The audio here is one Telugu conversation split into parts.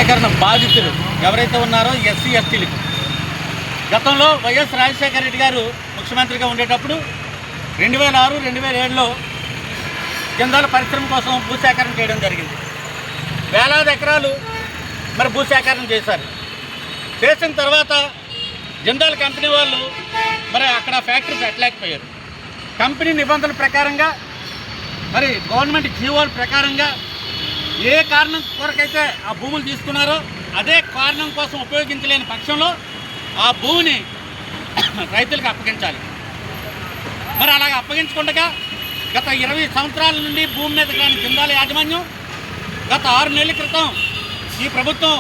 భూసేకరణ బాధితులు ఎవరైతే ఉన్నారో ఎస్సీ ఎస్టీలకు గతంలో వైఎస్ రాజశేఖర రెడ్డి గారు ముఖ్యమంత్రిగా ఉండేటప్పుడు 2006, 2007లో జిందాల్ పరిశ్రమ కోసం భూసేకరణ చేయడం జరిగింది. వేలాది ఎకరాలు మరి భూసేకరణ చేశారు. చేసిన తర్వాత జిందాల్ కంపెనీ వాళ్ళు మరి అక్కడ ఫ్యాక్టరీ పెట్టలేకపోయారు. కంపెనీ నిబంధనల ప్రకారంగా మరి గవర్నమెంట్ జీవోల ప్రకారంగా ఏ కారణం కొరకైతే ఆ భూములు తీసుకున్నారో అదే కారణం కోసం ఉపయోగించలేని పక్షంలో ఆ భూమిని రైతులకు అప్పగించాలి. మరి అలాగ అప్పగించకుండా గత 20 సంవత్సరాల నుండి భూమి మీద కానీ జిందాల్ యాజమాన్యం గత 6 నెలల క్రితం ఈ ప్రభుత్వం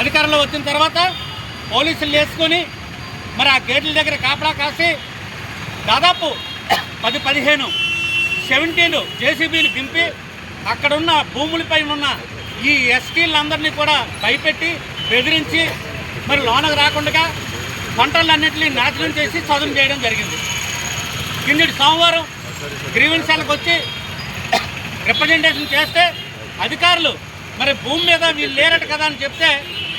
అధికారంలో వచ్చిన తర్వాత పోలీసులు వేసుకొని మరి ఆ గేట్ల దగ్గర కాపలా కాసి దాదాపు 10-15 17 జేసీబీని దింపి అక్కడున్న భూములపై ఉన్న ఈ ఎస్టీలందరినీ కూడా భయపెట్టి బెదిరించి మరి లోనకు రాకుండా పంటలన్నింటినీ నాశనం చేసి చదును చేయడం జరిగింది. కిందటి సోమవారం గ్రీవెన్సాలకు వచ్చి రిప్రజెంటేషన్ చేస్తే అధికారులు మరి భూమి మీద వీళ్ళు లేరట కదా అని చెప్తే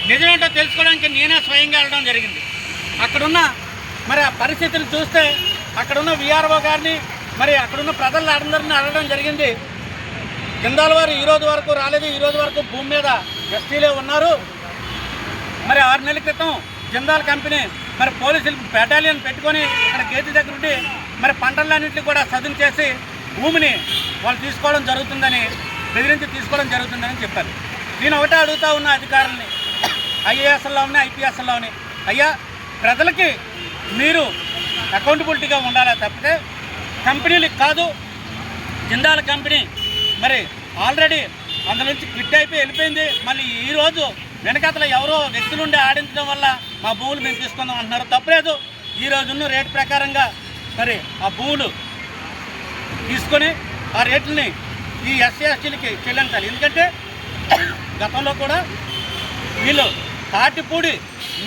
నిజమేంటో తెలుసుకోవడానికి నేనే స్వయంగా వెళ్ళడం జరిగింది. అక్కడున్న మరి ఆ పరిస్థితులు చూస్తే అక్కడున్న విఆర్ఓ గారిని మరి అక్కడున్న ప్రజలందరినీ అడగడం జరిగింది. జిందాల్ వారు ఈరోజు వరకు రాలేదు, ఈరోజు వరకు భూమి మీద ఎస్టీలే ఉన్నారు. మరి 6 నెలల క్రితం జిందాల్ కంపెనీ మరి పోలీసులు బెటాలియన్ పెట్టుకొని ఇక్కడ గేట్ దగ్గర ఉండి మరి పంటలన్నింటినీ కూడా సదును చేసి భూమిని వాళ్ళు తీసుకోవడం జరుగుతుందని బెదిరించి తీసుకోవడం జరుగుతుందని చెప్పారు. నేను ఒకటే అడుగుతూ ఉన్న అధికారులని, ఐఏఎస్లోని ఐపీఎస్లోని, అయ్యా ప్రజలకి మీరు అకౌంటబిలిటీగా ఉండాలా తప్పితే కంపెనీలకు కాదు. జిందాల్ కంపెనీ మరి ఆల్రెడీ అందులో నుంచి క్విట్ అయిపోయి వెళ్ళిపోయింది. మళ్ళీ ఈరోజు వెనకాతల ఎవరో వ్యక్తులుండి ఆడించడం వల్ల మా భూములు మేము తీసుకుందాం అంటున్నారు. తప్పలేదు. ఈరోజున్న రేటు ప్రకారంగా మరి ఆ భూములు తీసుకొని ఆ రేట్లని ఈ ఎస్సీ ఎస్టీలకి చెల్లించాలి. ఎందుకంటే గతంలో కూడా వీళ్ళు తాటిపూడి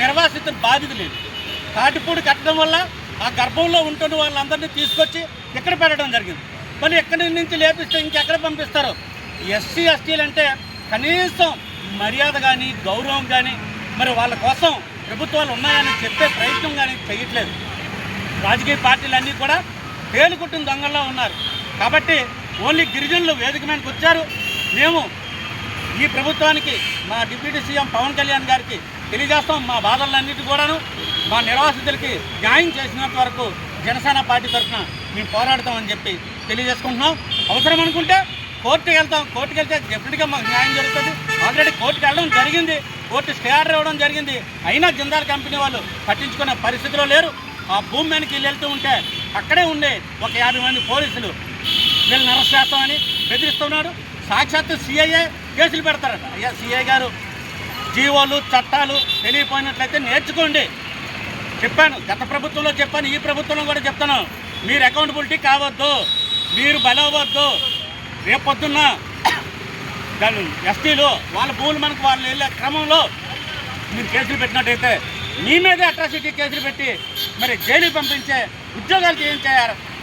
నిర్వాసిత బాధితులు తాటిపూడి కట్టడం వల్ల ఆ గర్భంలో ఉంటున్న వాళ్ళందరినీ తీసుకొచ్చి ఇక్కడ పెట్టడం జరిగింది. మళ్ళీ ఎక్కడి నుంచి లేపిస్తే ఇంకెక్కడ పంపిస్తారు? ఎస్సీ ఎస్టీలు అంటే కనీసం మర్యాద కానీ గౌరవం కానీ మరి వాళ్ళ కోసం ప్రభుత్వాలు ఉన్నాయని చెప్పే ప్రయత్నం కానీ చేయట్లేదు. రాజకీయ పార్టీలన్నీ కూడా తేలుకుట్టిన దొంగల్లో ఉన్నారు. కాబట్టి ఓన్లీ గిరిజనులు వేదిక మీదకి వచ్చారు. మేము ఈ ప్రభుత్వానికి మా డిప్యూటీ సీఎం పవన్ కళ్యాణ్ గారికి తెలియజేస్తాం. మా బాధలన్నిటి కూడాను మా నిర్వాసితులకి న్యాయం చేసినంత వరకు జనసేన పార్టీ తరఫున మేము పోరాడతామని చెప్పి తెలియజేసుకుంటున్నాం. అవసరం అనుకుంటే కోర్టుకి వెళ్తాం. కోర్టుకి వెళ్తే డెఫినెట్గా మాకు న్యాయం జరుగుతుంది. ఆల్రెడీ కోర్టుకి వెళ్ళడం జరిగింది. కోర్టు స్టే ఆర్డర్ ఇవ్వడం జరిగింది. అయినా జిందాల్ కంపెనీ వాళ్ళు పట్టించుకునే పరిస్థితిలో లేరు. ఆ భూమి మీదకి వీళ్ళు వెళ్తూ ఉంటే అక్కడే ఉండే ఒక 50 మంది పోలీసులు వీళ్ళని అరెస్ట్ చేస్తామని బెదిరిస్తున్నాడు. సాక్షాత్తు సిఐఏ కేసులు పెడతారట. అయ్యా సిఐ గారు, జీవోలు చట్టాలు తెలియపోయినట్లయితే నేర్చుకోండి. చెప్పాను, గత ప్రభుత్వంలో చెప్పాను, ఈ ప్రభుత్వంలో కూడా చెప్తాను. మీరు అకౌంటబిలిటీ కావద్దు, మీరు బలవద్దు. రేపొద్దున్న ఎస్టీలు వాళ్ళ భూములు మనకు వాళ్ళు వెళ్ళే క్రమంలో మీరు కేసులు పెట్టినట్టయితే మీ మీదే అట్రాసిటీ కేసులు పెట్టి మరి జైలుకి పంపించే ఉద్యోగాలు చేయించే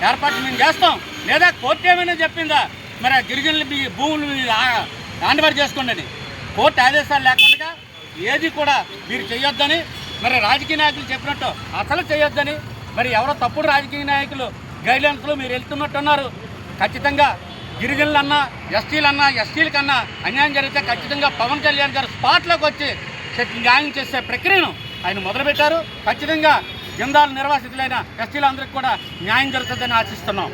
ఏర్పాటు మేము చేస్తాం. లేదా కోర్టు ఏమైనా చెప్పిందా మరి గిరిజనులు మీ భూములు హ్యాండ్ఓవర్ చేసుకోండి అని? కోర్టు ఆదేశాలు లేకుండా ఏది కూడా మీరు చేయొద్దని మరి రాజకీయ నాయకులు చెప్పినట్టు అసలు చేయొద్దని మరి ఎవరో తప్పుడు రాజకీయ నాయకులు గైడ్లైన్స్లో మీరు వెళ్తున్నట్టున్నారు. ఖచ్చితంగా గిరిజనులన్నా ఎస్టీలన్నా ఎస్టీలకన్నా అన్యాయం జరిగితే ఖచ్చితంగా పవన్ కళ్యాణ్ గారు స్పాట్లోకి వచ్చి న్యాయం చేసే ప్రక్రియను ఆయన మొదలుపెట్టారు. ఖచ్చితంగా జిందాల్ నిర్వాసితులైన ఎస్టీలందరికీ కూడా న్యాయం జరుగుతుందని ఆశిస్తున్నాం.